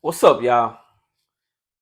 What's up, y'all?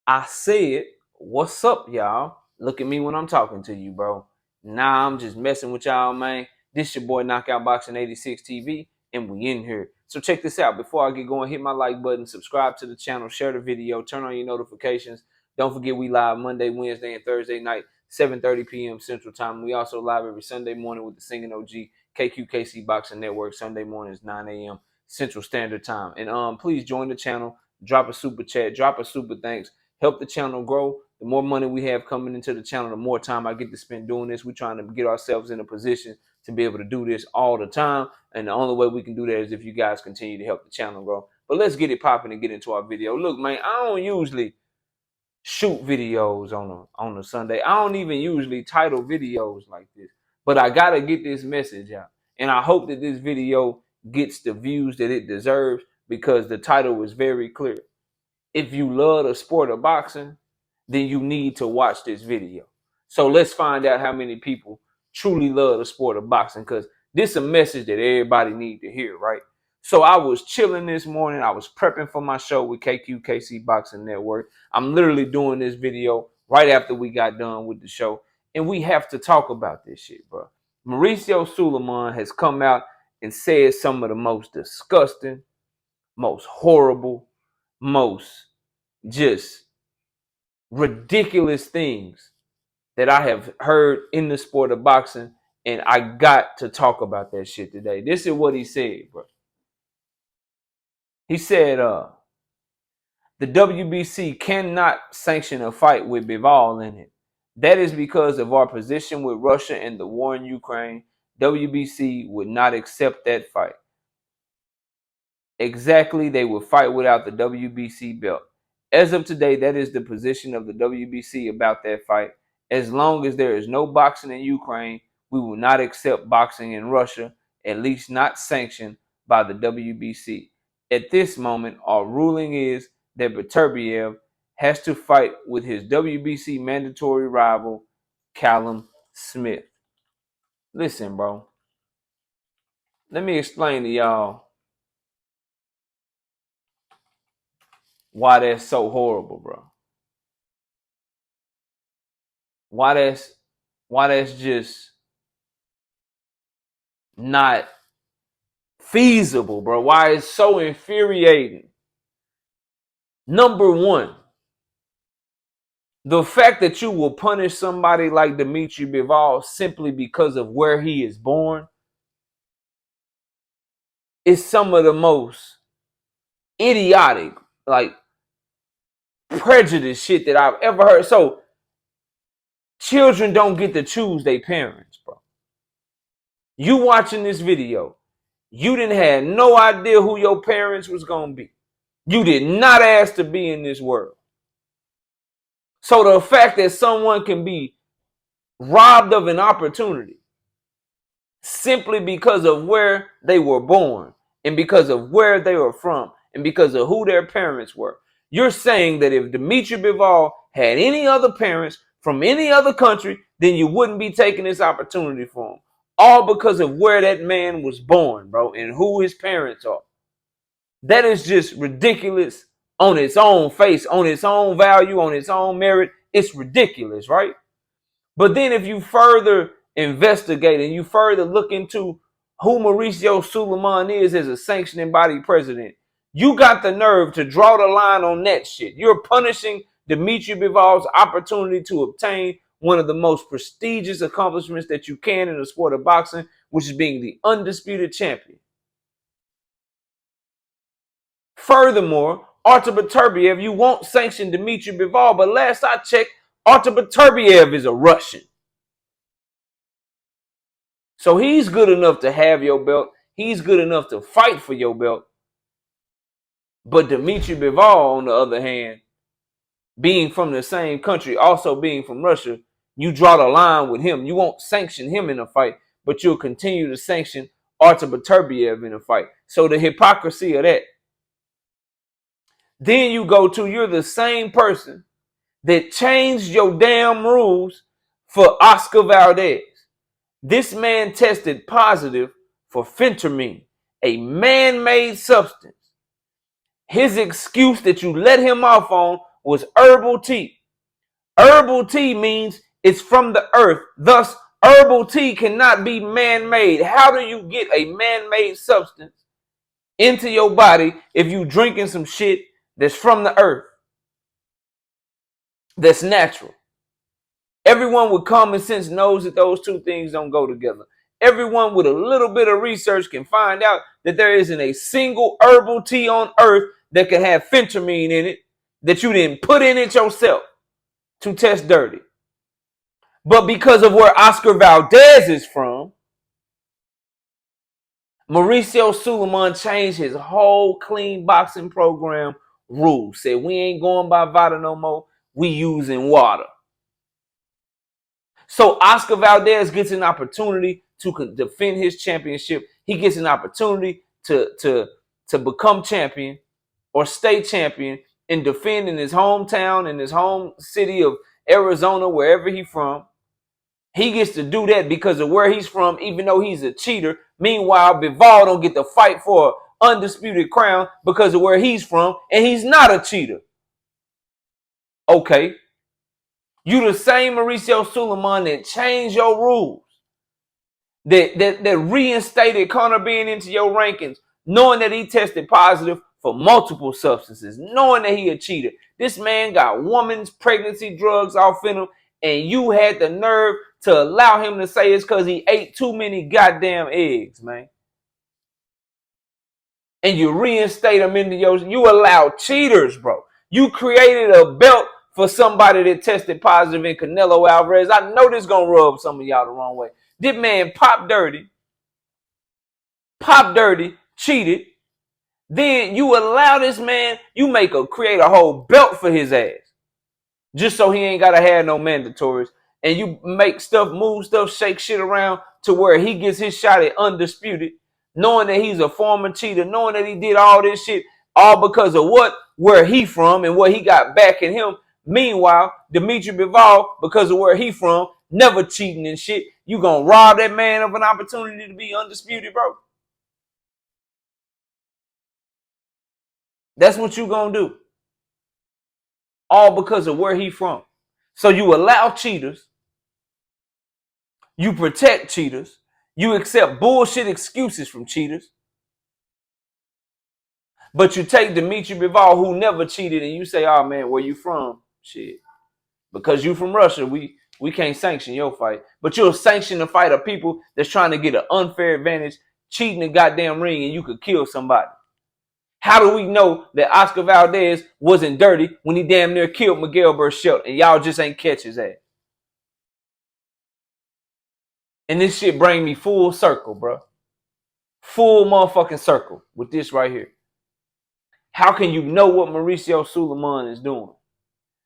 I said, what's up, y'all? Look at me when I'm talking to you, bro. Nah, I'm just messing with y'all, man. This your boy Knockout Boxing 86 TV, and we in here. So check this out. Before I get going, hit my like button, subscribe to the channel, share the video, turn on your notifications. Don't forget we live Monday, Wednesday, and Thursday night, 7:30 p.m. Central Time. We also live every Sunday morning with the Singing OG KQKC Boxing Network. Sunday mornings, 9 a.m. Central Standard Time. And please join the channel. Drop a super chat. Drop a super thanks. Help the channel grow. The more money we have coming into the channel, the more time I get to spend doing this. We're trying to get ourselves in a position to be able to do this all the time. And the only way we can do that is if you guys continue to help the channel grow. But let's get it popping and get into our video. Look, man, I don't usually shoot videos on a Sunday. I don't even usually title videos like this. But I got to get this message out. And I hope that this video gets the views that it deserves because the title was very clear. If you love the sport of boxing, then you need to watch this video. So let's find out how many people truly love the sport of boxing, because this is a message that everybody need to hear, right? So I was chilling this morning. I was prepping for my show with KQKC Boxing Network. I'm literally doing this video right after we got done with the show. And we have to talk about this shit, bro. Mauricio Sulaiman has come out and said some of the most disgusting, most horrible, most just ridiculous things that I have heard in the sport of boxing, and I got to talk about that shit today. This is what he said, bro. He said, the WBC cannot sanction a fight with Bivol in it. That is because of our position with Russia and the war in Ukraine. WBC would not accept that fight. Exactly, they would fight without the WBC belt. As of today, that is the position of the WBC about that fight. As long as there is no boxing in Ukraine, we will not accept boxing in Russia, at least not sanctioned by the WBC. At this moment, our ruling is that Beterbiev has to fight with his WBC mandatory rival, Callum Smith. Listen, bro. Let me explain to y'all why that's so horrible, bro. Why that's just not feasible, bro. Why it's so infuriating. Number one, the fact that you will punish somebody like Dmitry Bivol simply because of where he is born is some of the most idiotic, like, prejudice shit that I've ever heard. So children don't get to choose their parents, bro. You watching this video, you didn't have no idea who your parents was gonna be. You did not ask to be in this world. So the fact that someone can be robbed of an opportunity simply because of where they were born and because of where they were from and because of who their parents were. You're saying that if Dmitry Bivol had any other parents from any other country, then you wouldn't be taking this opportunity for him. All because of where that man was born, bro, and who his parents are. That is just ridiculous on its own face, on its own value, on its own merit. It's ridiculous, right? But then if you further investigate and you further look into who Mauricio Sulaiman is as a sanctioning body president, you got the nerve to draw the line on that shit. You're punishing Dmitry Bivol's opportunity to obtain one of the most prestigious accomplishments that you can in the sport of boxing, which is being the undisputed champion. Furthermore, Artur Beterbiev, you won't sanction Dmitry Bivol, but last I checked, Artur Beterbiev is a Russian. So he's good enough to have your belt. He's good enough to fight for your belt. But Dmitry Bivol, on the other hand, being from the same country, also being from Russia, you draw the line with him. You won't sanction him in a fight, but you'll continue to sanction Artur Beterbiev in a fight. So the hypocrisy of that. Then you go to, you're the same person that changed your damn rules for Oscar Valdez. This man tested positive for phentermine, a man-made substance. His excuse that you let him off on was herbal tea. Herbal tea means it's from the earth. Thus, herbal tea cannot be man-made. How do you get a man-made substance into your body if you drinking some shit that's from the earth, that's natural? Everyone with common sense knows that those two things don't go together. Everyone with a little bit of research can find out that there isn't a single herbal tea on earth that can have phentermine in it that you didn't put in it yourself to test dirty. But because of where Oscar Valdez is from, Mauricio Sulaiman changed his whole clean boxing program rules. Said we ain't going by Vada no more. We using water. So Oscar Valdez gets an opportunity to defend his championship. He gets an opportunity to become champion or stay champion and defend in his hometown, in his home city of Arizona, wherever he's from. He gets to do that because of where he's from, even though he's a cheater. Meanwhile, Bivol don't get to fight for an undisputed crown because of where he's from, and he's not a cheater. Okay. You the same Mauricio Sulaiman that changed your rules, that reinstated Conor Benn into your rankings, knowing that he tested positive for multiple substances, knowing that he a cheater. This man got woman's pregnancy drugs off in him, and you had the nerve to allow him to say it's because he ate too many goddamn eggs, man. And you reinstate him into your... You allow cheaters, bro. You created a belt for somebody that tested positive in Canelo Alvarez. I know this gonna rub some of y'all the wrong way. This man popped dirty, cheated. Then you allow this man, you create a whole belt for his ass. Just so he ain't gotta have no mandatories. And you make stuff, move stuff, shake shit around to where he gets his shot at undisputed, knowing that he's a former cheater, knowing that he did all this shit, all because of where he from and what he got back in him. Meanwhile, Dimitri Bivol, because of where he from, never cheating and shit. You gonna rob that man of an opportunity to be undisputed, bro? That's what you gonna do. All because of where he from. So you allow cheaters. You protect cheaters. You accept bullshit excuses from cheaters. But you take Dimitri Bivol, who never cheated, and you say, oh man, where you from? Shit. Because you from Russia, we can't sanction your fight. But you'll sanction the fight of people that's trying to get an unfair advantage, cheating the goddamn ring, and you could kill somebody. How do we know that Oscar Valdez wasn't dirty when he damn near killed Miguel Berchelt and y'all just ain't catch his ass? And this shit bring me full circle, bro. Full motherfucking circle with this right here. How can you know what Mauricio Sulaiman is doing?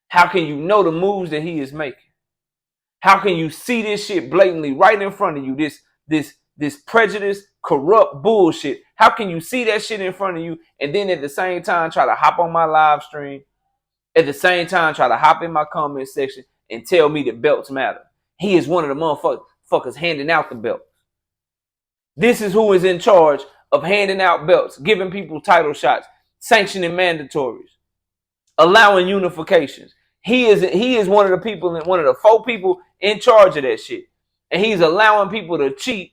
How can you know the moves that he is making? How can you see this shit blatantly right in front of you? This prejudice, corrupt bullshit. How can you see that shit in front of you and then at the same time try to hop on my live stream? At the same time try to hop in my comment section and tell me that belts matter. He is one of the motherfuckers handing out the belts. This is who is in charge of handing out belts, giving people title shots, sanctioning mandatories, allowing unifications. He is one of the people, one of the 4 people in charge of that shit. And he's allowing people to cheat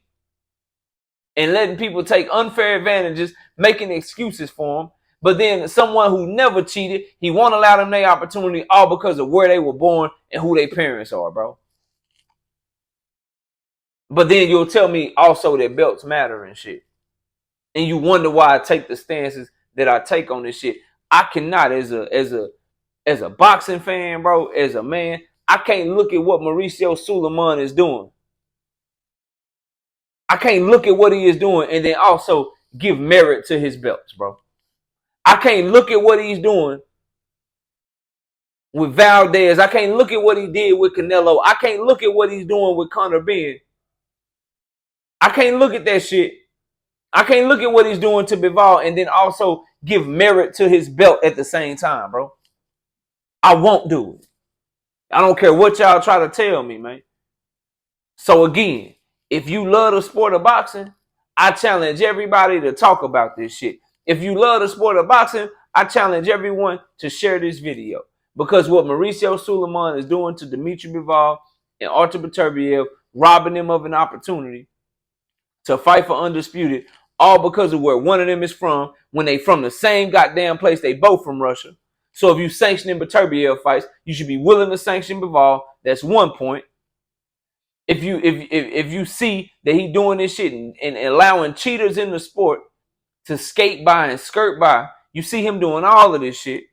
and letting people take unfair advantages, making excuses for him. But then someone who never cheated, he won't allow them their opportunity all because of where they were born and who their parents are, bro. But then you'll tell me also that belts matter and shit. And you wonder why I take the stances that I take on this shit. I cannot, as a boxing fan, bro, as a man, I can't look at what Mauricio Sulaiman is doing. I can't look at what he is doing and then also give merit to his belts, bro. I can't look at what he's doing with Valdez. I can't look at what he did with Canelo. I can't look at what he's doing with Conor Benn. I can't look at that shit. I can't look at what he's doing to Bivol and then also give merit to his belt at the same time, bro. I won't do it. I don't care what y'all try to tell me, man. So again, if you love the sport of boxing, I challenge everybody to talk about this shit. If you love the sport of boxing, I challenge everyone to share this video because what Mauricio Sulaiman is doing to Dimitri Bivol and Artur Beterbiev, robbing them of an opportunity to fight for undisputed, all because of where one of them is from, when they from the same goddamn place. They both from Russia. So if you sanctioning Beterbiev fights, you should be willing to sanction Bivol. That's one point. If you see that he doing this shit and allowing cheaters in the sport to skate by and skirt by, you see him doing all of this shit,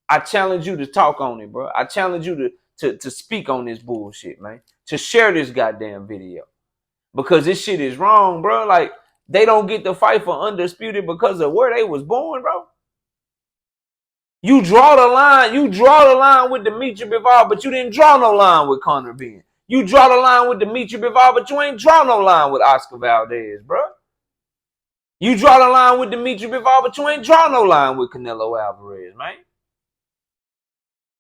I challenge you to talk on it, bro. I challenge you to speak on this bullshit, man. To share this goddamn video. Because this shit is wrong, bro. Like, they don't get to fight for undisputed because of where they was born, bro. You draw the line. You draw the line with Dimitri Bivol, but you didn't draw no line with Conor Ben. You draw the line with Dimitri Bivol, but you ain't draw no line with Oscar Valdez, bro. You draw the line with Dimitri Bivol, but you ain't draw no line with Canelo Alvarez, man.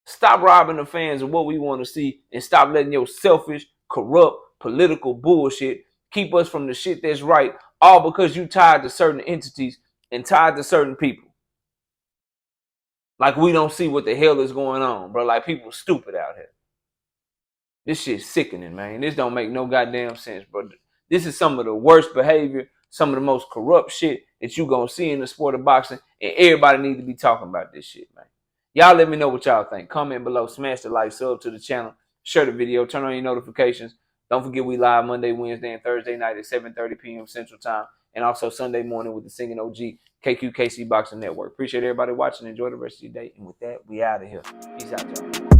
Stop robbing the fans of what we want to see and stop letting your selfish, corrupt, political bullshit keep us from the shit that's right, all because you tied to certain entities and tied to certain people. Like we don't see what the hell is going on, bro. Like people stupid out here. This shit's sickening, man. This don't make no goddamn sense, bro. This is some of the worst behavior, some of the most corrupt shit that you gonna see in the sport of boxing, and everybody need to be talking about this shit, man. Y'all let me know what y'all think. Comment below, smash the like, sub to the channel, share the video, turn on your notifications. Don't forget we live Monday, Wednesday, and Thursday night at 7:30 p.m. Central Time, and also Sunday morning with the Singing OG KQKC Boxing Network. Appreciate everybody watching. Enjoy the rest of your day. And with that, we out of here. Peace out, y'all.